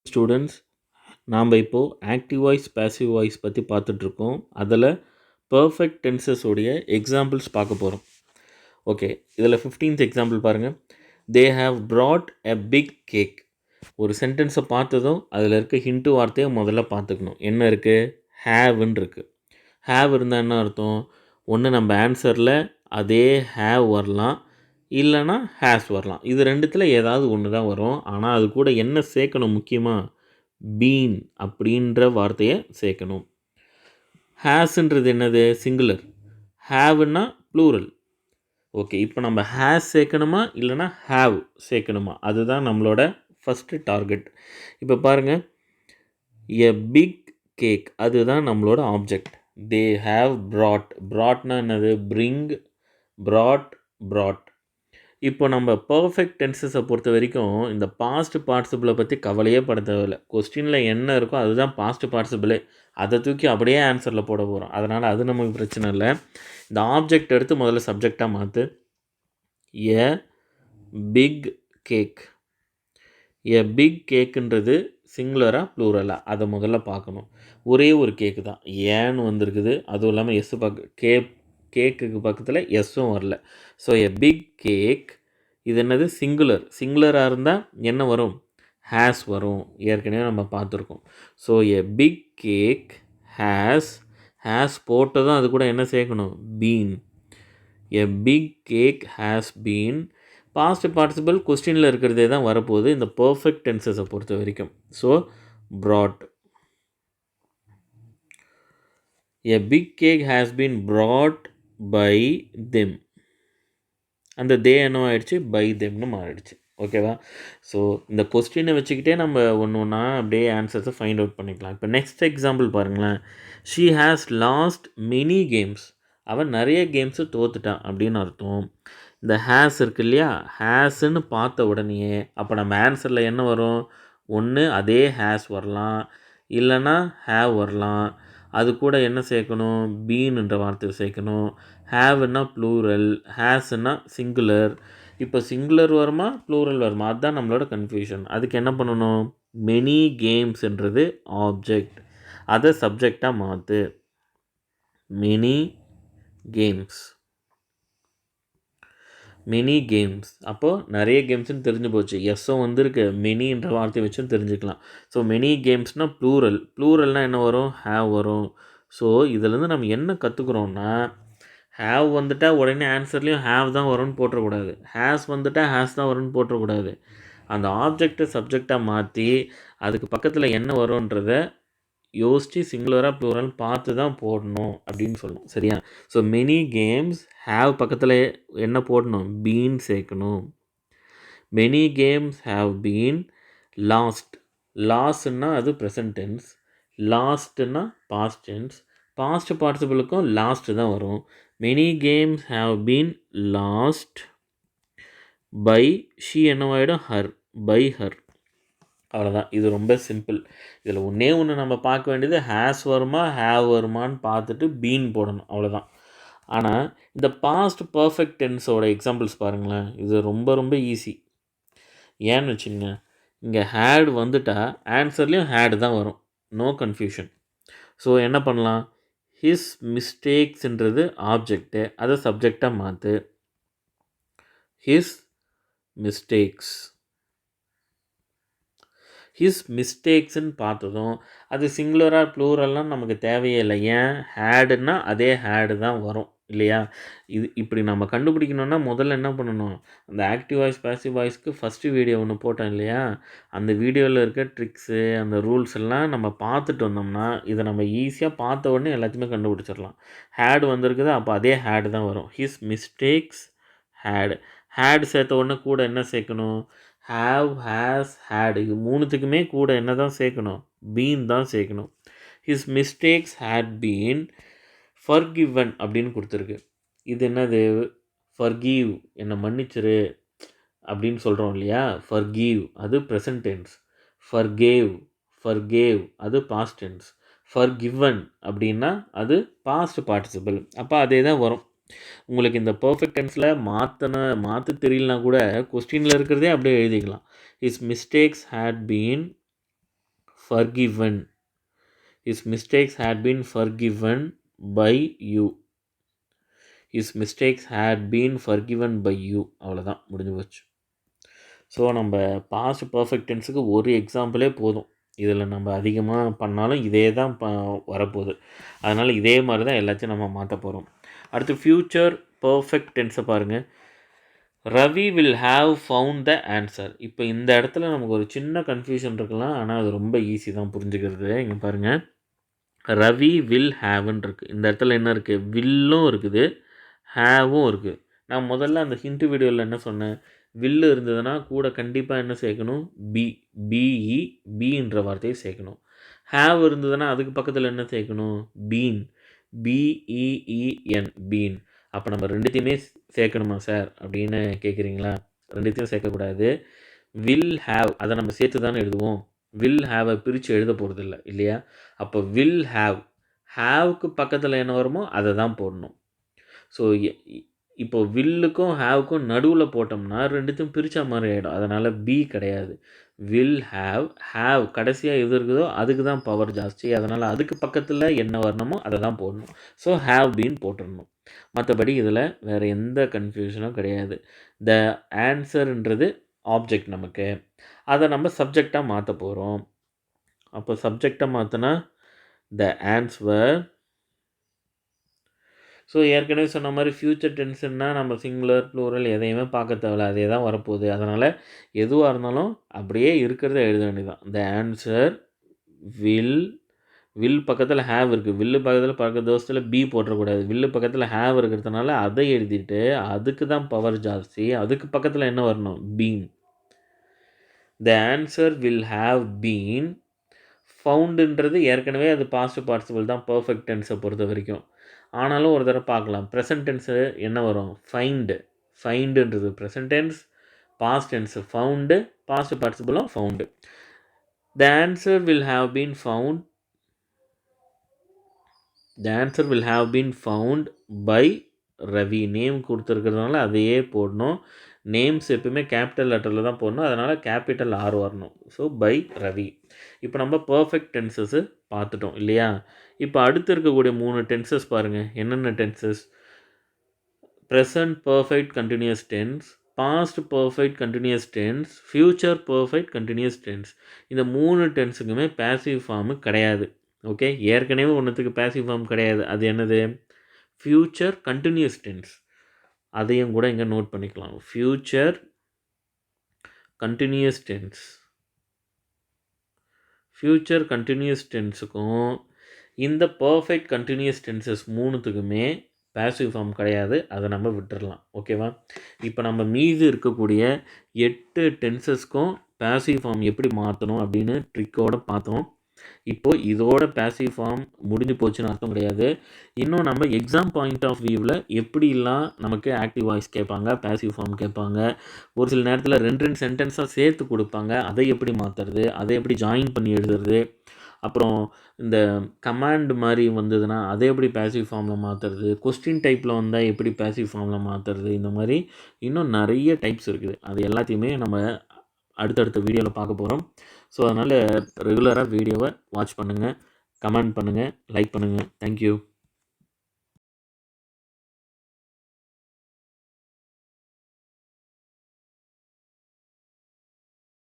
Students, நாம் இப்போது active voice passive voice பற்றி பார்த்துட்ருக்கோம். அதில் பர்ஃபெக்ட் டென்சஸ் உடைய எக்ஸாம்பிள்ஸ் பார்க்க போகிறோம். ஓகே, இதில் 15th எக்ஸாம்பிள் பாருங்கள். They have brought a big cake. ஒரு சென்டென்ஸை பார்த்ததும் அதில் இருக்க ஹிண்ட்டு வார்த்தையை முதல்ல பார்த்துக்கணும். என்ன இருக்குது? ஹேவ்ன்னு இருக்குது. ஹேவ் இருந்தால் என்ன அர்த்தம்? ஒன்று நம்ம ஆன்சரில் அதே ஹேவ் வரலாம், இல்லைனா ஹேஸ் வரலாம். இது ரெண்டுத்தில் ஏதாவது ஒன்று தான் வரும். ஆனால் அது கூட என்ன சேர்க்கணும்? முக்கியமாக பீன் அப்படின்ற வார்த்தையை சேர்க்கணும். ஹேஸுன்றது என்னது? சிங்குலர். ஹேவ்னா ப்ளூரல். ஓகே, இப்போ நம்ம ஹேஸ் சேர்க்கணுமா இல்லைனா ஹேவ் சேர்க்கணுமா? அதுதான் நம்மளோட ஃபஸ்ட்டு டார்கெட். இப்போ பாருங்கள், எ பிக் கேக் அதுதான் நம்மளோட ஆப்ஜெக்ட். தே ஹாவ் ப்ராட்னா என்னது? Bring, brought. இப்போ நம்ம பர்ஃபெக்ட் டென்சஸை பொறுத்த வரைக்கும் இந்த பாஸ்ட் பார்ட்டிசிபிளை பற்றி கவலையே பட தேவையில்லை. கொஸ்டினில் என்ன இருக்கோ அதுதான் பாஸ்ட் பார்ட்டிசிபிளே. அதை தூக்கி அப்படியே ஆன்சரில் போட போகிறோம். அதனால் அது நமக்கு பிரச்சனை இல்லை. இந்த ஆப்ஜெக்ட் எடுத்து முதல்ல சப்ஜெக்டாக மாற்று. A big cake. A big கேக்குன்றது சிங்குலராக ப்ளூரலாக அதை முதல்ல பார்க்கணும். ஒரே ஒரு கேக்கு தான், ஏன்னு வந்திருக்குது. அதுவும் இல்லாமல் கேக்குக்கு பக்கத்தில் எஸ்ஸும் வரல. ஸோ எ பிக் கேக் இது என்னது? சிங்குலராக இருந்தால் என்ன வரும்? ஹேஸ் வரும். ஏற்கனவே நம்ம பார்த்துருக்கோம். So a big cake has போட்டதும் அது கூட என்ன சேர்க்கணும்? Been. A big cake has been. Past participle கொஸ்டினில் இருக்கிறதே தான் வரப்போகுது இந்த பர்ஃபெக்ட் டென்சஸை பொறுத்த வரைக்கும். So brought. A big cake has been brought by them. அந்த தே என்ன ஆகிடுச்சு? பை தெம்னு மாறிடுச்சு. ஓகேவா? ஸோ இந்த கொஸ்டினை வச்சுக்கிட்டே நம்ம ஒன்று ஒன்றா அப்படியே ஆன்சர்ஸை ஃபைண்ட் அவுட் பண்ணிக்கலாம். இப்போ நெக்ஸ்ட் எக்ஸாம்பிள் பாருங்களேன். She has last many games. அவன் நிறைய கேம்ஸு தோத்துட்டான் அப்படின்னு அர்த்தம். இந்த ஹேஸ் இருக்கு இல்லையா? ஹேஸுன்னு பார்த்த உடனேயே அப்போ நம்ம ஆன்சரில் என்ன வரும்? ஒன்று அதே ஹேஸ் வரலாம், இல்லைன்னா ஹேவ் வரலாம். அது கூட என்ன சேர்க்கணும்? பீன்ன்ற வார்த்தையை சேர்க்கணும். ஹேவ்னா ப்ளூரல், ஹேஸ்னா சிங்குலர். இப்போ சிங்குலர் வருமா ப்ளூரல் வருமா? அதுதான் நம்மளோட கன்ஃபியூஷன். அதுக்கு என்ன பண்ணணும்? மெனி கேம்ஸ்ன்றது ஆப்ஜெக்ட், அதை சப்ஜெக்டாக மாற்று. Many games. அப்போது நிறைய கேம்ஸ்னு தெரிஞ்சு போச்சு. எஸ்ஸும் வந்திருக்கு, மெனின்ற வார்த்தையை வச்சும் தெரிஞ்சுக்கலாம். ஸோ மெனி கேம்ஸ்னால் ப்ளூரல்னால் என்ன வரும்? ஹேவ் வரும். ஸோ இதிலேருந்து நம்ம என்ன கற்றுக்குறோன்னா, ஹேவ் வந்துட்டால் உடனே ஆன்சர்லேயும் ஹேவ் தான் வரும்னு போட்டுறக்கூடாது. ஹேஸ் வந்துட்டால் ஹேஸ் தான் வரும்னு போட்டுறக்கூடாது. அந்த ஆப்ஜெக்டை சப்ஜெக்டாக மாற்றி அதுக்கு பக்கத்தில் என்ன வரும்ன்றதை யோசித்து சிங்குலராக ப்ளூரல் பார்த்து தான் போடணும் அப்படின்னு சொல்லணும். சரியா? ஸோ மெனி கேம்ஸ் ஹேவ் பக்கத்தில் என்ன போடணும்? பீன் சேர்க்கணும். மெனி கேம்ஸ் ஹேவ் பீன் லாஸ்ட்னா அது ப்ரெசன்ட் டென்ஸ், லாஸ்ட்னா பாஸ்ட் டென்ஸ். பாஸ்ட் பார்ட்டிசிபிளுக்கும் லாஸ்ட்டு தான் வரும். Many games have been lost by she என்னவாயிடும்? By her. அவ்வளோதான். இது ரொம்ப சிம்பிள். இதில் ஒன்றே ஒன்று நம்ம பார்க்க வேண்டியது ஹேஸ் வருமா ஹேவ் வருமானு பார்த்துட்டு பீன் போடணும், அவ்வளோதான். ஆனால் இந்த பாஸ்ட் பர்ஃபெக்ட் டென்ஸோட எக்ஸாம்பிள்ஸ் பாருங்களேன். இது ரொம்ப ரொம்ப ஈஸி. ஏன்னு வச்சுங்க, இங்கே ஹேட் வந்துட்டால் ஆன்சர்லேயும் ஹேடு தான் வரும். No confusion. ஸோ என்ன பண்ணலாம்? ஹிஸ் மிஸ்டேக்ஸ்ன்றது ஆப்ஜெக்டு, அதை சப்ஜெக்டாக மாற்று. ஹிஸ் மிஸ்டேக்ஸ்ன்னு பார்த்ததும் அது சிங்குலராக ப்ளூரல்லாம் நமக்கு தேவையே இல்லை. ஏன்? ஹேடுன்னா அதே ஹேடு தான் வரும் இல்லையா? இது இப்படி நம்ம கண்டுபிடிக்கணுன்னா முதல்ல என்ன பண்ணணும்? அந்த ஆக்டிவ் வாய்ஸ் பேசிவ் வாய்ஸ்க்கு ஃபஸ்ட்டு வீடியோ ஒன்று போட்டோம் இல்லையா? அந்த வீடியோவில் இருக்க ட்ரிக்ஸு, அந்த ரூல்ஸ் எல்லாம் நம்ம பார்த்துட்டு வந்தோம்னா இதை நம்ம ஈஸியாக பார்த்த உடனே எல்லாத்தையுமே கண்டுபிடிச்சிடலாம். ஹேடு வந்திருக்குது, அப்போ அதே ஹேடு தான் வரும். ஹிஸ் மிஸ்டேக்ஸ் ஹேடு சேர்த்த உடனே கூட என்ன சேர்க்கணும்? Have, has, had. இது மூணுத்துக்குமே கூட என்ன தான் சேர்க்கணும்? பீன் தான் சேர்க்கணும். His mistakes had been forgiven அப்படின்னு கொடுத்துருக்கு. இது என்னது? ஃபர்கிவ், என்னை மன்னிச்சிரு அப்படின்னு சொல்கிறோம் இல்லையா? ஃபர்கிவ் அது ப்ரெசன்ட் டென்ஸ். ஃபர்கேவ் அது பாஸ்ட் டென்ஸ். ஃபர்கிவன் அப்படின்னா அது பாஸ்ட் பார்ட்டிசிபிள். அப்போ அதே தான் வரும். உங்களுக்கு இந்த பர்ஃபெக்ட் டென்ஸில் மாற்ற தெரியலனா கூட கொஸ்டினில் இருக்கிறதே அப்படியே எழுதிக்கலாம். His mistakes had been forgiven. His mistakes had been forgiven by you. His mistakes had been forgiven by you. அவ்வளோதான், முடிஞ்சு போச்சு. ஸோ நம்ம பாஸ்ட் பர்ஃபெக்ட் டென்ஸுக்கு ஒரு எக்ஸாம்பிளே போதும். இதில் நம்ம அதிகமாக பண்ணாலும் இதே தான் வரப்போகுது. அதனால் இதே மாதிரி தான் எல்லாத்தையும் நம்ம மாற்ற போகிறோம். அடுத்து ஃப்யூச்சர் பர்ஃபெக்ட் டென்ஸை பாருங்கள். Ravi will have found the answer. இப்போ இந்த இடத்துல நமக்கு ஒரு சின்ன கன்ஃபியூஷன் இருக்கலாம், ஆனால் அது ரொம்ப ஈஸி தான் புரிஞ்சுக்கிறது. இங்கே பாருங்கள், ரவி வில் ஹாவ்ன்னு இருக்குது. இந்த இடத்துல என்ன இருக்குது? வில்லும் இருக்குது, ஹேவும் இருக்குது. நான் முதல்ல அந்த ஹிண்ட் வீடியோவில் என்ன சொன்னேன்? வில்லு இருந்ததுன்னா கூட கண்டிப்பாக என்ன சேர்க்கணும்? பிஇ பீன்ற வார்த்தையை சேர்க்கணும். ஹேவ் இருந்ததுன்னா அதுக்கு பக்கத்தில் என்ன சேர்க்கணும்? Been, B E E N, been. அப்போ நம்ம ரெண்டுத்தையுமே சேர்க்கணுமா சார் அப்படின்னு கேட்குறீங்களா? ரெண்டுத்தையும் சேர்க்கக்கூடாது. வில் ஹேவ் அதை நம்ம சேர்த்து தானே எழுதுவோம். வில் ஹேவை பிரித்து எழுத போகிறது இல்லை இல்லையா? அப்போ வில் ஹேவ், ஹேவுக்கு பக்கத்தில் என்ன வருமோ அதை தான் போடணும். ஸோ இப்போ வில்லுக்கும் ஹேவுக்கும் நடுவில் போட்டோம்னா ரெண்டுத்தையும் பிரித்த மாதிரி ஆகிடும். அதனால் பி கிடையாது. வில் ஹேவ், ஹேவ் கடைசியாக எது இருக்குதோ அதுக்கு தான் பவர் ஜாஸ்தி. அதனால் அதுக்கு பக்கத்தில் என்ன வரணுமோ அதை தான் போடணும். ஸோ ஹேவ் பீன் போட்டுடணும். மற்றபடி இதில் வேறு எந்த கன்ஃபியூஷனும் கிடையாது. த ஆன்சர்ன்றது ஆப்ஜெக்ட் நமக்கு, அதை நம்ம சப்ஜெக்டாக மாற்ற போகிறோம். அப்போ சப்ஜெக்டாக மாற்றினா த ஆன்சர். ஸோ ஏற்கனவே சொன்ன மாதிரி ஃப்யூச்சர் டென்ஸ்னால் நம்ம சிங்குலர் ப்ளூரல் எதையுமே பார்க்க தேவையில்ல, அதே தான் வரப்போகுது. அதனால் எதுவாக இருந்தாலும் அப்படியே இருக்கிறத எழுத வேண்டியதான். த ஆன்சர் வில் பக்கத்தில் ஹேவ் இருக்குது. வில்லு பக்கத்தில் தோசத்தில் பி போட்டக்கூடாது. வில்லு பக்கத்தில் ஹேவ் இருக்கிறதுனால அதை எழுதிட்டு அதுக்கு தான் பவர் ஜாஸ்தி. அதுக்கு பக்கத்தில் என்ன வரணும்? Been. The answer will have been ஃபவுண்டுன்றது ஏற்கனவே அது பாஸ்ட் பார்ட்டிசிபிள் தான் பர்ஃபெக்ட் டென்ஸை பொறுத்த வரைக்கும். ஆனாலும் ஒரு தடவை பார்க்கலாம். ப்ரெசன்ட் டென்ஸு என்ன வரும்? ஃபைண்டுன்றது present tense, past tense found, past பார்ட்டிசிபிளும் found. The answer will have been found. The answer will have been found by Ravi. Name கொடுத்துருக்கிறதுனால அதையே போடணும். நேம்ஸ் எப்பவுமே கேபிட்டல் லெட்டரில் தான் போடணும். அதனால் கேபிட்டல் ஆர் வரணும். So by Ravi. இப்போ நம்ம பர்ஃபெக்ட் டென்சஸ்ஸு பார்த்துட்டோம் இல்லையா? இப்போ அடுத்து இருக்கக்கூடிய 3 டென்சஸ் பாருங்கள். என்னென்ன tenses? Present perfect continuous tense, past perfect continuous tense, future perfect continuous tense. இந்த 3 டென்ஸுக்குமே பேசிவ் ஃபார்மு கிடையாது. ஓகே, ஏற்கனவே ஒன்றுத்துக்கு பேசிவ் ஃபார்ம் கிடையாது. அது என்னது? Future continuous tense. அதையும் கூட இங்கே நோட் பண்ணிக்கலாம். Future continuous tense. Future continuous டென்ஸுக்கும் இந்த பர்ஃபெக்ட் கண்டினியூஸ் டென்சஸ் 3த்துக்குமே பேசிவ் ஃபார்ம் கிடையாது. அதை நம்ம விட்டுடலாம். ஓகேவா? இப்போ நம்ம மீது இருக்கக்கூடிய 8 டென்சஸ்க்கும் பேசிவ் ஃபார்ம் எப்படி மாற்றணும் அப்படின்னு ட்ரிக்கோடு பார்த்தோம். இப்போது இதோட பேசிவ் ஃபார்ம் முடிஞ்சு போச்சுன்னு அர்த்தம் கிடையாது. இன்னும் நம்ம எக்ஸாம் பாயிண்ட் ஆஃப் வியூவில் எப்படிலாம் நமக்கு ஆக்டிவ் வாய்ஸ் கேட்பாங்க, பேசிவ் ஃபார்ம் கேட்பாங்க, ஒரு சில நேரத்தில் 2 சென்டென்ஸாக சேர்த்து கொடுப்பாங்க, அதை எப்படி மாற்றுறது, அதை எப்படி ஜாயின் பண்ணி எழுதுறது, அப்புறம் இந்த கமாண்ட் மாதிரி வந்ததுன்னா அதை எப்படி பேசிவ் ஃபார்மில் மாற்றுறது, கொஸ்டின் டைப்பில் வந்தால் எப்படி பேசிவ் ஃபார்மில் மாற்றுறது, இந்த மாதிரி இன்னும் நிறைய டைப்ஸ் இருக்குது. அது எல்லாத்தையுமே நம்ம அடுத்தடுத்த வீடியோவில் பார்க்க போகிறோம். ஸோ அதனால் ரெகுலராக வீடியோவை வாட்ச் பண்ணுங்கள், கமெண்ட் பண்ணுங்கள், லைக் பண்ணுங்கள். தேங்க்யூ.